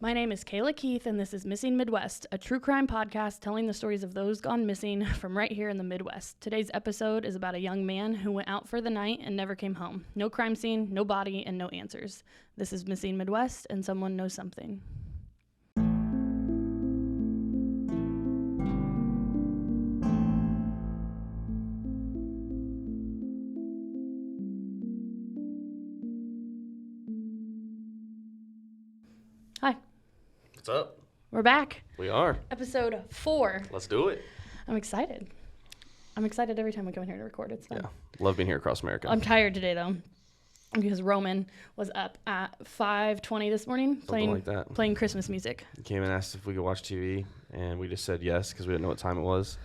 My name is Kayla Keith, and this is Missing Midwest, a true crime podcast telling the stories of those gone missing from right here in the Midwest. Today's episode is about a young man who went out for the night and never came home. No crime scene, no body, and no answers. This is Missing Midwest, and someone knows something. Hi. What's up? We're back. We are. Episode 4. Let's do it. I'm excited. I'm excited every time we come in here to record. It's fun. Yeah. Love being here across America. I'm tired today, though, because Roman was up at 5:20 this morning playing Christmas music. He came and asked if we could watch TV, and we just said yes because we didn't know what time it was.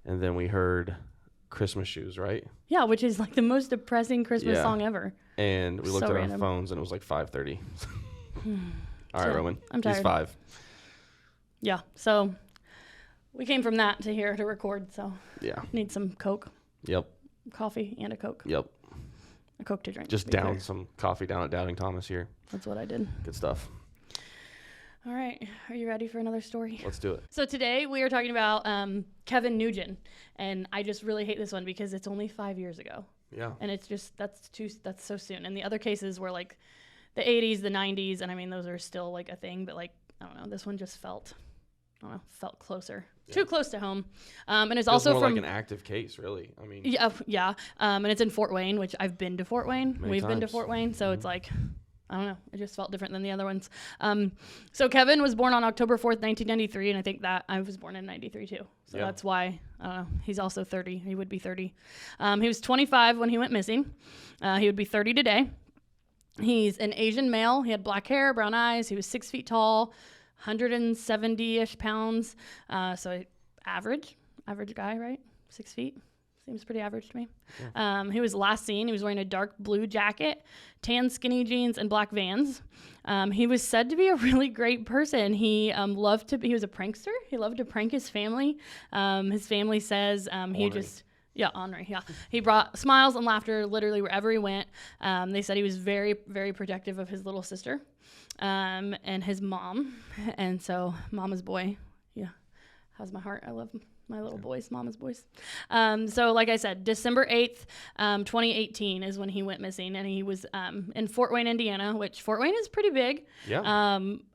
And then we heard Christmas Shoes, right? Yeah, which is like the most depressing Christmas song ever. And we looked at random. our phones, and it was like 5:30. All right, So, Roman. I'm tired. He's 5. Yeah, so we came from that to here to record, so Yeah. need some Coke. Yep. Coffee and a Coke. Yep. A Coke to drink. Just down some coffee down at Doubting Thomas here. That's what I did. Good stuff. All right. Are you ready for another story? Let's do it. So today we are talking about Kevin Nugent, and I just really hate this one because it's only 5 years ago. Yeah. And it's just, that's so soon. And the other cases were like the 80s, the 90s, and I mean, those are still like a thing, but like, I don't know, this one just felt closer. Yeah. Too close to home. And it's also more from like an active case, really. I mean, yeah. And it's in Fort Wayne, which I've been to Fort Wayne. We've been to Fort Wayne, so it's like, I don't know, it just felt different than the other ones. So Kevin was born on October 4th, 1993, and I think that I was born in 93 too. So that's why, I don't know, he's also 30. He would be 30. He was 25 when he went missing. He would be 30 today. He's an Asian male. He had black hair, brown eyes. He was 6 feet tall, 170-ish pounds. So average guy, right? 6 feet. Seems pretty average to me. Yeah. He was last seen. He was wearing a dark blue jacket, tan skinny jeans, and black Vans. He was said to be a really great person. He he was a prankster. He loved to prank his family. His family says Henri, yeah. He brought smiles and laughter literally wherever he went. They said he was very, very protective of his little sister and his mom. And so mama's boy, has my heart. I love my little boys, mama's boys. So like I said, December 8th, 2018 is when he went missing. And he was in Fort Wayne, Indiana, which Fort Wayne is pretty big. Yeah.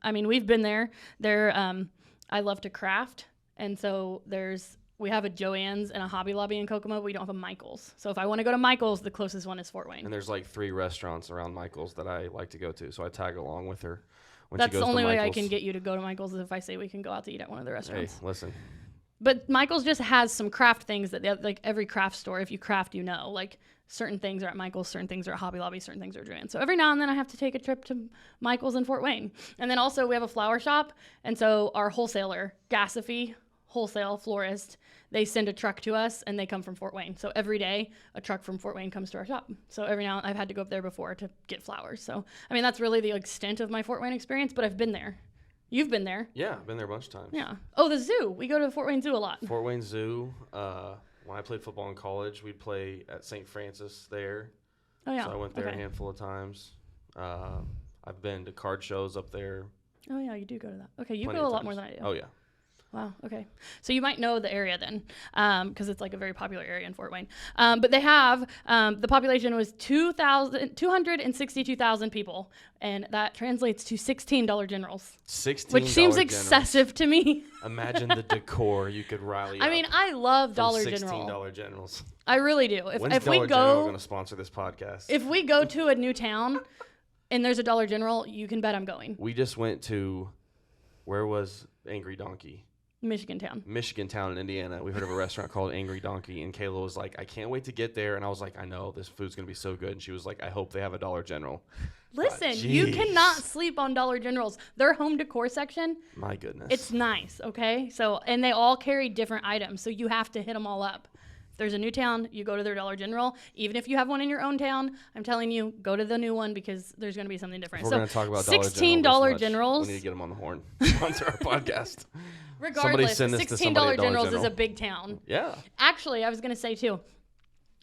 I mean, we've been there. I love to craft. And so we have a Joann's and a Hobby Lobby in Kokomo, but we don't have a Michael's. So if I want to go to Michael's, the closest one is Fort Wayne. And there's like 3 restaurants around Michael's that I like to go to, so I tag along with her when That's she goes the only to way Michael's. I can get you to go to Michael's is if I say we can go out to eat at one of the restaurants. Hey, listen. But Michael's just has some craft things that like every craft store, if you craft, like certain things are at Michael's, certain things are at Hobby Lobby, certain things are at Joann's. So every now and then I have to take a trip to Michael's in Fort Wayne. And then also we have a flower shop. And so our wholesaler, Gassafee, wholesale florist, they send a truck to us and they come from Fort Wayne. So every day a truck from Fort Wayne comes to our shop. So every now I've had to go up there before to get flowers. So, I mean, that's really the extent of my Fort Wayne experience, but I've been there. You've been there. Yeah, I've been there a bunch of times. Yeah. Oh, the zoo. We go to the Fort Wayne Zoo a lot. Fort Wayne Zoo. When I played football in college, we'd play at St. Francis there. Oh, yeah. So I went there a handful of times. I've been to card shows up there. Oh, yeah, you do go to that. Okay, you go a lot more than I do. Oh, yeah. Wow, okay. So you might know the area then, because it's like a very popular area in Fort Wayne. But they have, the population was 262,000 people, and that translates to $16 generals. $16 which seems excessive to me. Imagine the decor you could rally I mean, I love Dollar General. $16 generals. I really do. When's Dollar General going to sponsor this podcast? If we go to a new town and there's a Dollar General, you can bet I'm going. We just went to, where was Angry Donkey? Michigan Town in Indiana. We heard of a restaurant called Angry Donkey, and Kayla was like, I can't wait to get there. And I was like, I know, this food's going to be so good. And she was like, I hope they have a Dollar General. Listen, you cannot sleep on Dollar Generals. Their home decor section, my goodness, it's nice, okay? So, and they all carry different items, so you have to hit them all up. If there's a new town, you go to their Dollar General. Even if you have one in your own town, I'm telling you, go to the new one because there's going to be something different. If we're going to talk about $16 Generals. We need to get them on the horn. Sponsor our podcast. Regardless, $16 Generals is a big town. Yeah. Actually, I was going to say too,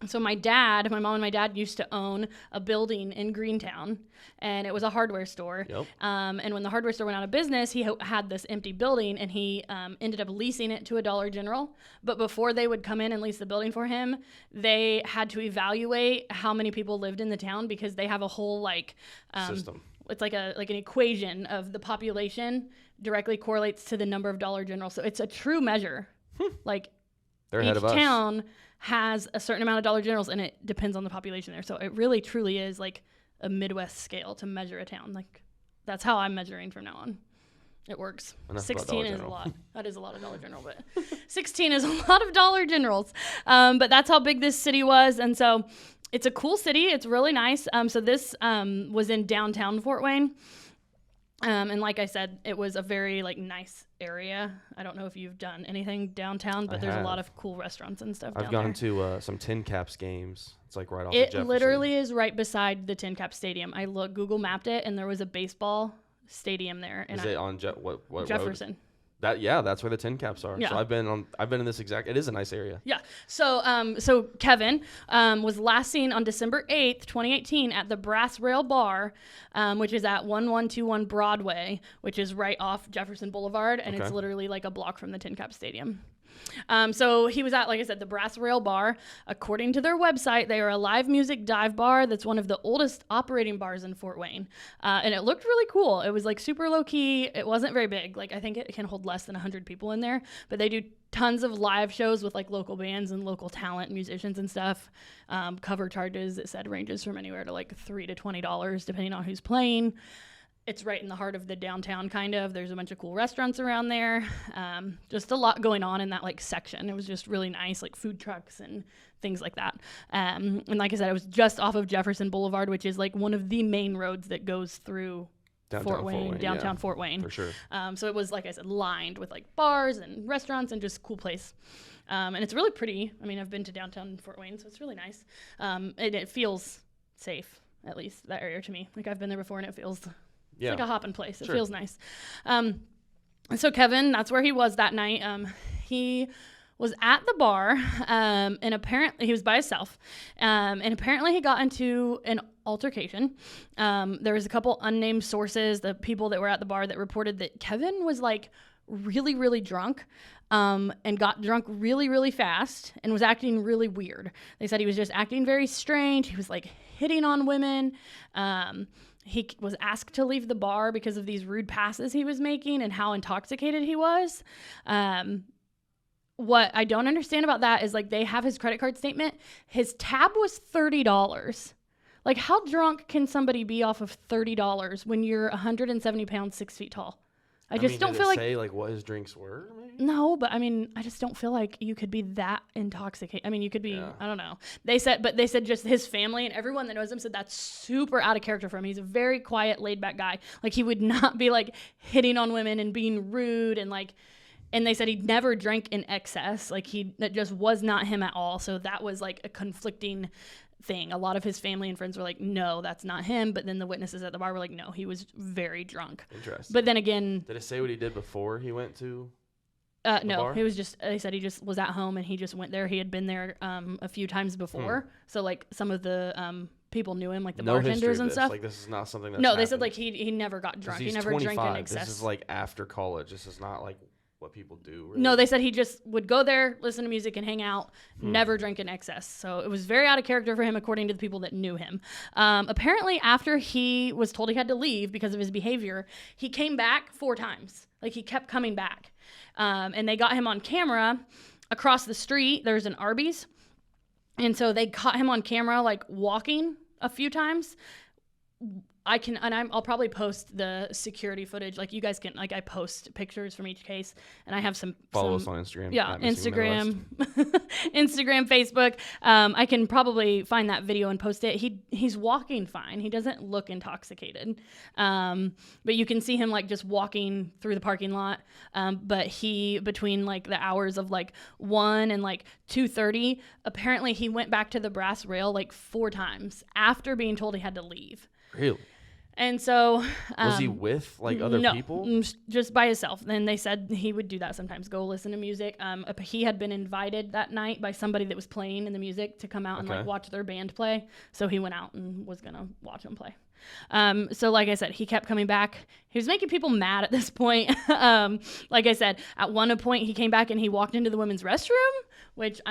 So my mom and my dad used to own a building in Greentown, and it was a hardware store. Yep. And when the hardware store went out of business, he had this empty building, and he ended up leasing it to a Dollar General. But before they would come in and lease the building for him, they had to evaluate how many people lived in the town, because they have a whole system. It's like an equation of the population directly correlates to the number of Dollar Generals. So it's a true measure. Like They're ahead of us. Each town has a certain amount of Dollar Generals, and it depends on the population there. So it really truly is like a Midwest scale to measure a town. Like that's how I'm measuring from now on. It works. Enough 16 is a lot. That is a lot of Dollar General, but 16 is a lot of Dollar Generals. But that's how big this city was. And so it's a cool city. It's really nice. So this was in downtown Fort Wayne. And like I said, it was a very nice area. I don't know if you've done anything downtown, but there's a lot of cool restaurants and stuff down there. I've gone to some Tin Caps games. It's like right off of Jefferson. It literally is right beside the Tin Cap Stadium. I Google mapped it, and there was a baseball stadium there. And is it on what Jefferson? Road? That's where the Tin Caps are. Yeah. So I've been in this exact. It is a nice area. Yeah. So Kevin was last seen on December 8th, 2018 at the Brass Rail Bar, which is at 1121 Broadway, which is right off Jefferson Boulevard, and it's literally like a block from the Tin Cap Stadium. So he was at, like I said, the Brass Rail Bar. According to their website, they are a live music dive bar that's one of the oldest operating bars in Fort Wayne. And it looked really cool. It was super low key. It wasn't very big. I think it can hold less than 100 people in there, but they do tons of live shows with local bands and local talent musicians and stuff. Cover charges, it said, ranges from anywhere to $3 to $20 depending on who's playing. It's right in the heart of the downtown, kind of. There's a bunch of cool restaurants around there. Just a lot going on in that section. It was just really nice, food trucks and things like that. And like I said, it was just off of Jefferson Boulevard, which is one of the main roads that goes through downtown Fort Wayne. For sure. So it was, like I said, lined with bars and restaurants and just cool place. And it's really pretty. I mean, I've been to downtown Fort Wayne, so it's really nice. And it feels safe, at least that area to me. I've been there before, and it feels... It's like a hopping place. It feels nice. So Kevin, that's where he was that night. He was at the bar, and apparently he was by himself. And apparently he got into an altercation. There was a couple unnamed sources, the people that were at the bar, that reported that Kevin was really, really drunk. And got drunk really, really fast and was acting really weird. They said he was just acting very strange. He was hitting on women. He was asked to leave the bar because of these rude passes he was making and how intoxicated he was. What I don't understand about that is they have his credit card statement. His tab was $30. How drunk can somebody be off of $30 when you're 170 pounds, 6 feet tall? I just don't feel say what his drinks were, maybe? No, but I mean, I just don't feel like you could be that intoxicated. I mean, you could be, I don't know. They said just his family and everyone that knows him said that's super out of character for him. He's a very quiet, laid back guy. He would not be hitting on women and being rude and and they said he never drank in excess. That just was not him at all. So that was a conflicting thing. A lot of his family and friends were no, that's not him. But then the witnesses at the bar were no, he was very drunk. Interesting. But then again, did it say what he did before he went to no, bar? He was just, they said he just was at home and he just went there. He had been there a few times before. So some of the people knew him, the bartenders and stuff. This is not something that's No, they said he never got drunk. He never drank in excess. This is after college. This is not what people do, really. No, they said he just would go there, listen to music, and hang out, never drink in excess. So it was very out of character for him, according to the people that knew him. Apparently, after he was told he had to leave because of his behavior, he came back 4 times. He kept coming back. And they got him on camera across the street. There's an Arby's. And so they caught him on camera, walking a few times. I'll probably post the security footage. You guys can, I post pictures from each case, and I have some. Follow us on Instagram. Yeah, Instagram, Instagram, Facebook. I can probably find that video and post it. He's walking fine. He doesn't look intoxicated. But you can see him just walking through the parking lot. But he, between the hours of 1 and 2:30, apparently he went back to the Brass Rail 4 times after being told he had to leave. Really? And so was he with like other people? Just by himself. And they said he would do that sometimes, go listen to music. He had been invited that night by somebody that was playing in the music to come out and like watch their band play. So he went out and was gonna watch them play. So like I said, he kept coming back. He was making people mad at this point. Like I said, at one point he came back and he walked into the women's restroom, which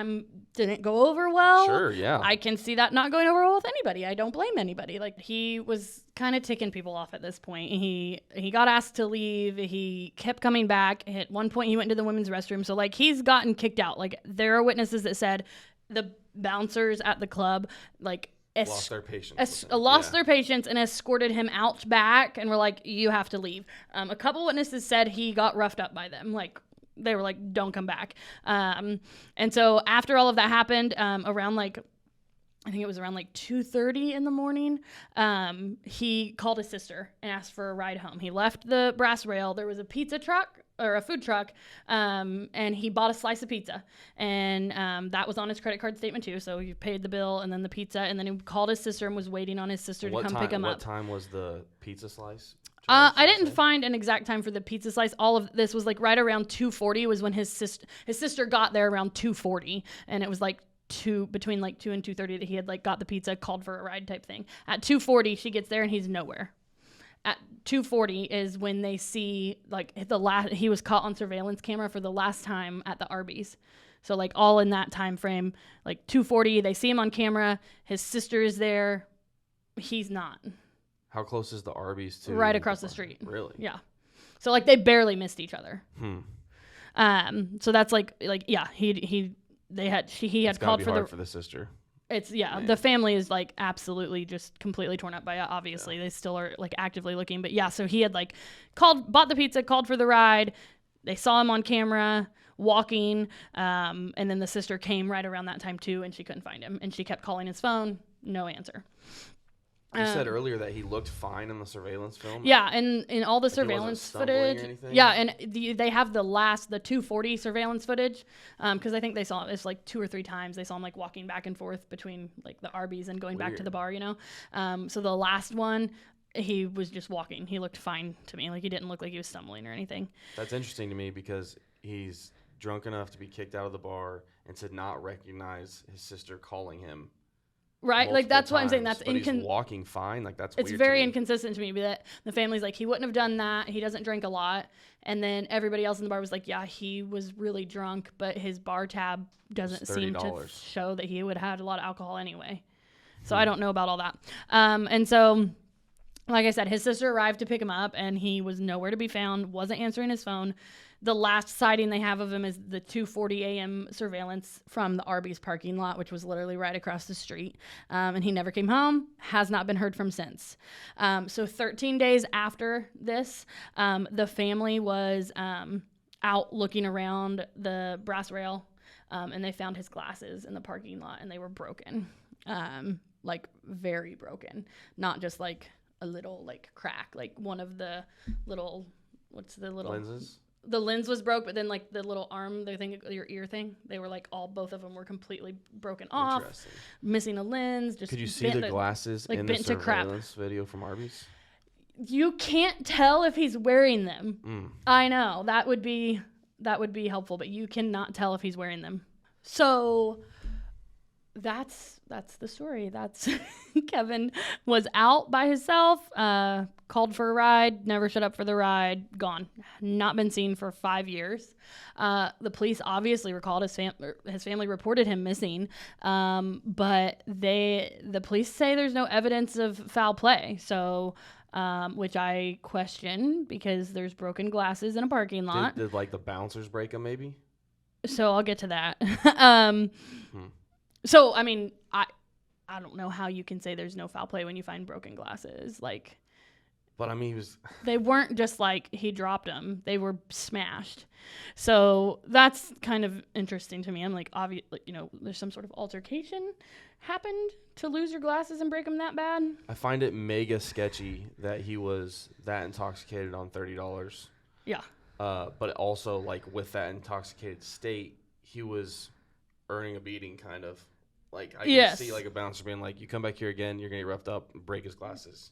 didn't go over well. Sure, yeah. I can see that not going over well with anybody. I don't blame anybody. Like, he was kind of ticking people off at this point. He got asked to leave. He kept coming back. At one point he went into the women's restroom. So like, he's gotten kicked out. Like, there are witnesses that said the bouncers at the club like lost their patience. Their patience and escorted him out back and were like, you have to leave. A couple witnesses said he got roughed up by them. Like, they were like, don't come back. And so after all of that happened, around like, I think it was around like 2:30 in the morning, he called his sister and asked for a ride home. He left the brass rail. There was a pizza truck or a food truck, and he bought a slice of pizza. And that was on his credit card statement too. So he paid the bill and then the pizza. And then he called his sister and was waiting on his sister to come pick him up. What time was the pizza slice? I didn't find an exact time for the pizza slice. All of this was like right around 2:40 was when his sister got there around 2:40, and it was like between like 2 and 2:30 that he had like got the pizza, called for a ride type thing. At 2:40 she gets there and he's nowhere. At 2:40 is when they see like he was caught on surveillance camera for the last time at the Arby's. So like all in that time frame, like 2:40 they see him on camera. His sister is there. He's not. How close is the Arby's to? Right across the street. Really? Yeah. So like they barely missed each other. So that's like yeah, he had called for the sister. It's the family is like absolutely just completely torn up by it. Obviously, they still are like actively looking, but yeah. So he had like bought the pizza, called for the ride. They saw him on camera walking, and then the sister came right around that time too, and she couldn't find him, and she kept calling his phone, no answer. You said earlier that he looked fine in the surveillance film. Yeah, and in all the surveillance footage. Yeah, and they have the 2:40 surveillance footage, because I think they saw it like 2 or 3 times. They saw him like walking back and forth between like the Arby's and going back to the bar, you know. So the last one, he was just walking. He looked fine to me. Like, he didn't look like he was stumbling or anything. That's interesting to me because he's drunk enough to be kicked out of the bar and to not recognize his sister calling him. Right, like that's what I'm saying. That's he's walking fine. Like that's. It's weird very to me. inconsistent to me. That the family's like, he wouldn't have done that. He doesn't drink a lot, and then everybody else in the bar was like, yeah, he was really drunk, but his bar tab doesn't seem to show that he would have had a lot of alcohol anyway. So I don't know about all that. And so, like I said, his sister arrived to pick him up, and he was nowhere to be found. Wasn't answering his phone. The last sighting they have of him is the 2:40 a.m. surveillance from the Arby's parking lot, which was literally right across the street. And he never came home, has not been heard from since. So 13 days after this, the family was out looking around the brass rail, and they found his glasses in the parking lot, and they were broken, like very broken, not just like a little like crack, like one of the little, what's the little lenses? The lens was broke, but then like the little arm, the thing, your ear thing, they were like both of them were completely broken off, missing a lens. Just could you see the glasses in the surveillance video from Arby's? You can't tell if he's wearing them. I know that would be helpful, but you cannot tell if he's wearing them. So that's the story. That's Kevin was out by himself, called for a ride, never showed up for the ride, gone, not been seen for 5 years. The police obviously recalled his family reported him missing, but the police say there's no evidence of foul play. So, which I question because there's broken glasses in a parking lot. Did like the bouncers break them maybe? So I'll get to that. So, I mean, I don't know how you can say there's no foul play when you find broken glasses. Like, but I mean, they weren't just like he dropped them; they were smashed. So that's kind of interesting to me. I'm like, obviously, you know, there's some sort of altercation happened to lose your glasses and break them that bad. I find it mega sketchy that he was that intoxicated on $30. Yeah. But also, like, with that intoxicated state, he was earning a beating, kind of. Like, I can see, like, a bouncer being like, you come back here again, you're going to get roughed up and break his glasses.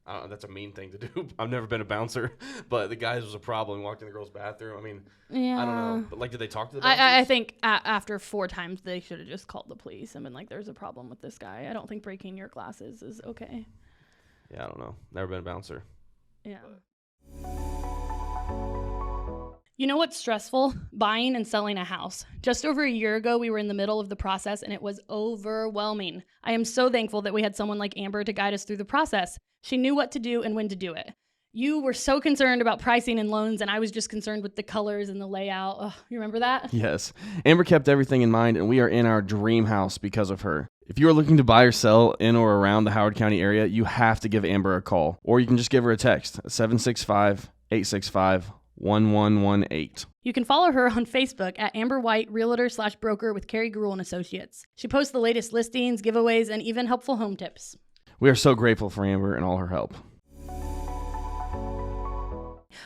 That's a mean thing to do. I've never been a bouncer, but the guys was a problem. Walked in the girls' bathroom. I mean, yeah. I don't know. But, like, did they talk to the bouncers? I think after 4 times, they should have just called the police and been like, there's a problem with this guy. I don't think breaking your glasses is okay. Yeah, I don't know. Never been a bouncer. Yeah. You know what's stressful? Buying and selling a house. Just over a year ago, we were in the middle of the process and it was overwhelming. I am so thankful that we had someone like Amber to guide us through the process. She knew what to do and when to do it. You were so concerned about pricing and loans, and I was just concerned with the colors and the layout. Oh, you remember that? Yes. Amber kept everything in mind, and we are in our dream house because of her. If you are looking to buy or sell in or around the Howard County area, you have to give Amber a call, or you can just give her a text at 765-865-1118. You can follow her on Facebook at Amber White, Realtor/Broker with Carrie Gruhl & Associates. She posts the latest listings, giveaways, and even helpful home tips. We are so grateful for Amber and all her help.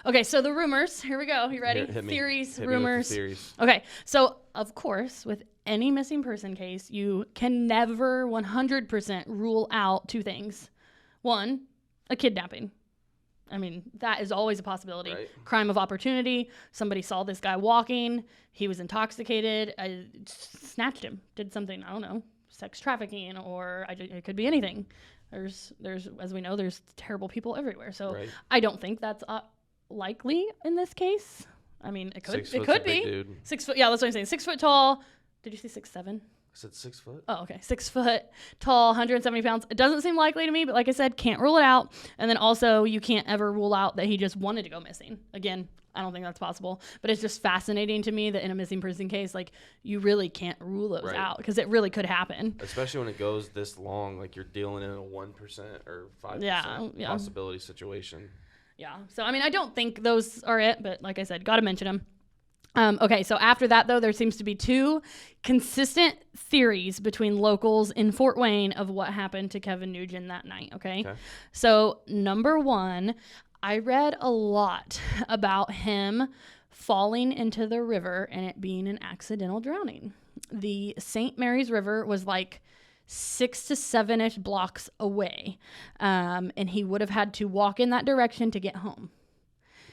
Okay, so the rumors. Here we go. You ready? Hit me. Theories, Hit me with the rumors. theories. Okay, so of course, with any missing person case, you can never 100% rule out 2 things. 1, a kidnapping. I mean, that is always a possibility. Right. Crime of opportunity. Somebody saw this guy walking. He was intoxicated. I snatched him. Did something, I don't know, sex trafficking, or it could be anything. There's, as we know, there's terrible people everywhere. So Right. I don't think that's likely in this case. I mean, it could. It could be. Dude. 6 foot. Yeah, that's what I'm saying. 6 foot tall. Did you say 6'7"? I said 6 foot. Oh, okay. 6 foot tall, 170 pounds. It doesn't seem likely to me, but like I said, can't rule it out. And then also, you can't ever rule out that he just wanted to go missing. Again, I don't think that's possible. But it's just fascinating to me that in a missing person case, like, you really can't rule those out because it really could happen. Especially when it goes this long, like you're dealing in a 1% or 5% possibility situation. Yeah. So, I mean, I don't think those are it, but like I said, got to mention them. Okay, so after that, though, there seems to be 2 consistent theories between locals in Fort Wayne of what happened to Kevin Nugent that night, okay? So, number 1, I read a lot about him falling into the river and it being an accidental drowning. The St. Mary's River was like 6 to 7-ish blocks away, and he would have had to walk in that direction to get home.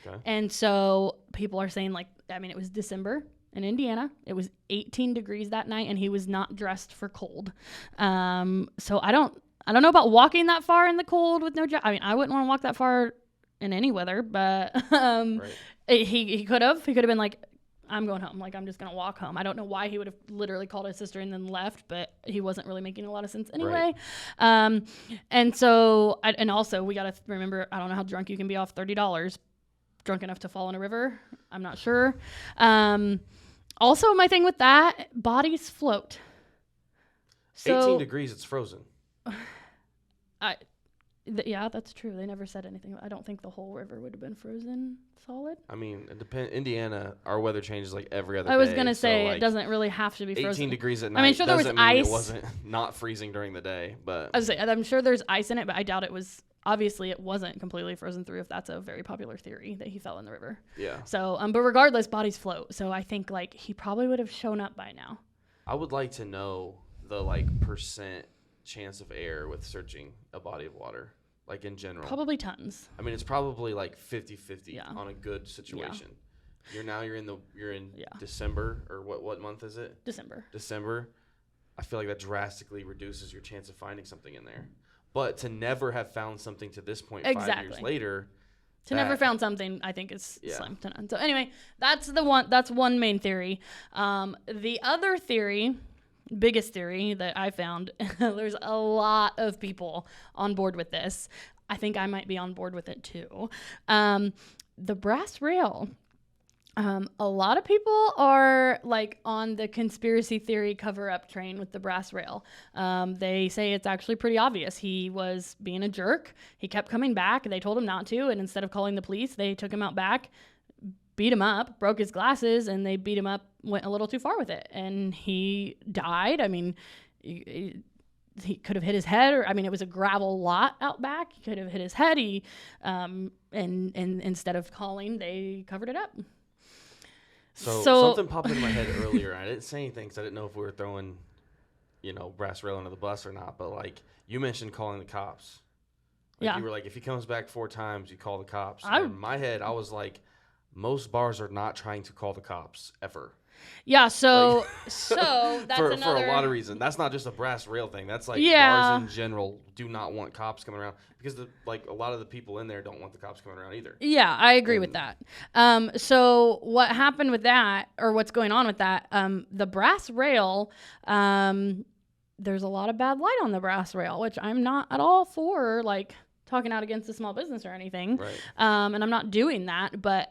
Okay. And so people are saying, like, I mean, it was December in Indiana. It was 18 degrees that night, and he was not dressed for cold. So I don't know about walking that far in the cold with no I mean, I wouldn't want to walk that far in any weather, but he could have. He could have been like, I'm going home. Like, I'm just going to walk home. I don't know why he would have literally called his sister and then left, but he wasn't really making a lot of sense anyway. Right. And so, and also, we got to remember, I don't know how drunk you can be off $30. Drunk enough to fall in a river? I'm not sure. Also, my thing with that, bodies float. So, 18 degrees, it's frozen. Yeah, that's true. They never said anything. I don't think the whole river would have been frozen solid. I mean, it depends. Indiana, our weather changes like every other day. I was going to say, like, it doesn't really have to be frozen. 18 degrees at night. I mean, sure, there was ice. It wasn't not freezing during the day, but I'm sure there's ice in it, but I doubt it was. Obviously, it wasn't completely frozen through, if that's a very popular theory that he fell in the river. Yeah. So, but regardless, bodies float. So I think, like, he probably would have shown up by now. I would like to know the, like, percent chance of error with searching a body of water, like, in general. Probably tons. I mean, it's probably like 50-50 on a good situation. Yeah. You're in December, or what month is it? December. I feel like that drastically reduces your chance of finding something in there. But to never have found something to this point 5 years later. To never found something, I think, is slim to none. So anyway, that's one main theory. The other theory, biggest theory that I found, there's a lot of people on board with this. I think I might be on board with it too. The brass rail. A lot of people are like on the conspiracy theory cover-up train with the brass rail. They say it's actually pretty obvious. He was being a jerk. He kept coming back. They told him not to, and instead of calling the police, they took him out back, beat him up, broke his glasses, and they beat him up, went a little too far with it, and he died. I mean, he could have hit his head, or I mean, it was a gravel lot out back. He could have hit his head. And instead of calling, they covered it up. So something popped into my head earlier. I didn't say anything because I didn't know if we were throwing, brass rail under the bus or not. But, like, you mentioned calling the cops. You were like, if he comes back 4 times, you call the cops. In my head, I was like, most bars are not trying to call the cops ever. Yeah, so that's for another... a lot of reasons. That's not just a brass rail thing. That's like bars in general do not want cops coming around because a lot of the people in there don't want the cops coming around either. Yeah, I agree with that. So what happened with that, or what's going on with that? The brass rail. There's a lot of bad light on the brass rail, which I'm not at all for. Like, talking out against a small business or anything. Right. And I'm not doing that, but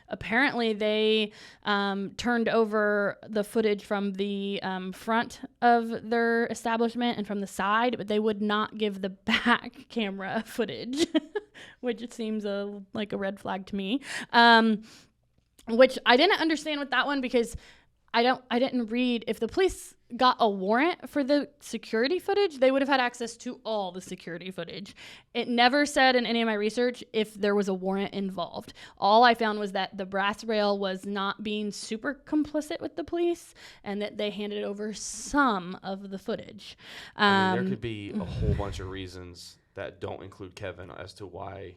apparently they turned over the footage from the front of their establishment and from the side, but they would not give the back camera footage, which seems like a red flag to me. Which I didn't understand with that one because I didn't read. If the police got a warrant for the security footage, they would have had access to all the security footage. It never said in any of my research if there was a warrant involved. All I found was that the brass rail was not being super complicit with the police and that they handed over some of the footage. There could be a whole bunch of reasons that don't include Kevin as to why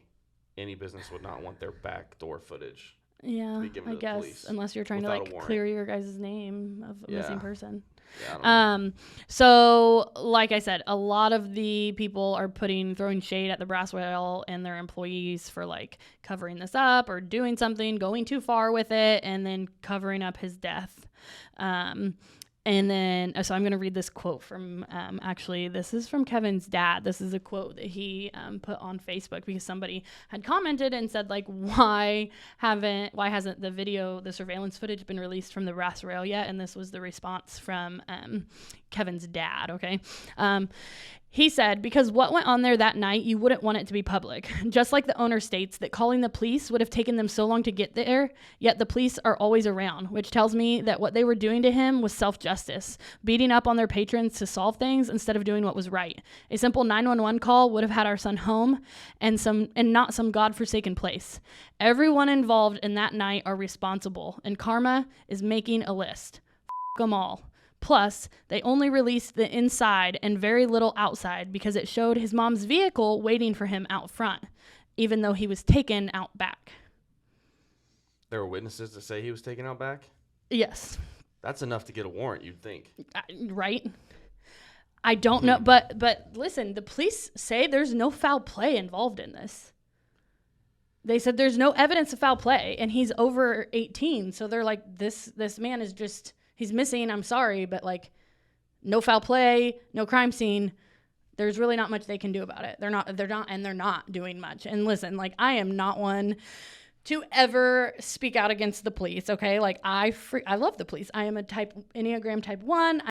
any business would not want their backdoor footage. Yeah, I guess, unless you're trying to clear your guys' name of a missing person. Yeah, so like I said, a lot of the people are throwing shade at the brass rail and their employees for like covering this up or doing something, going too far with it, and then covering up his death. And then, so I'm going to read this quote from, actually, this is from Kevin's dad. This is a quote that he put on Facebook because somebody had commented and said, like, why hasn't the surveillance footage been released from the brass rail yet? And this was the response from Kevin's dad, okay? He said, because what went on there that night, you wouldn't want it to be public. Just like the owner states that calling the police would have taken them so long to get there, yet the police are always around, which tells me that what they were doing to him was self-justice, beating up on their patrons to solve things instead of doing what was right. A simple 911 call would have had our son home and not some godforsaken place. Everyone involved in that night are responsible, and karma is making a list. F*** them all. Plus, they only released the inside and very little outside because it showed his mom's vehicle waiting for him out front, even though he was taken out back. There were witnesses to say he was taken out back? Yes. That's enough to get a warrant, you'd think. Right? I don't know, but listen, the police say there's no foul play involved in this. They said there's no evidence of foul play, and he's over 18, so they're like, this man is just... He's missing, I'm sorry, but like no foul play, no crime scene. There's really not much they can do about it. They're not doing much. And listen, like I am not one to ever speak out against the police, okay? Like I love the police. I am a Enneagram type 1.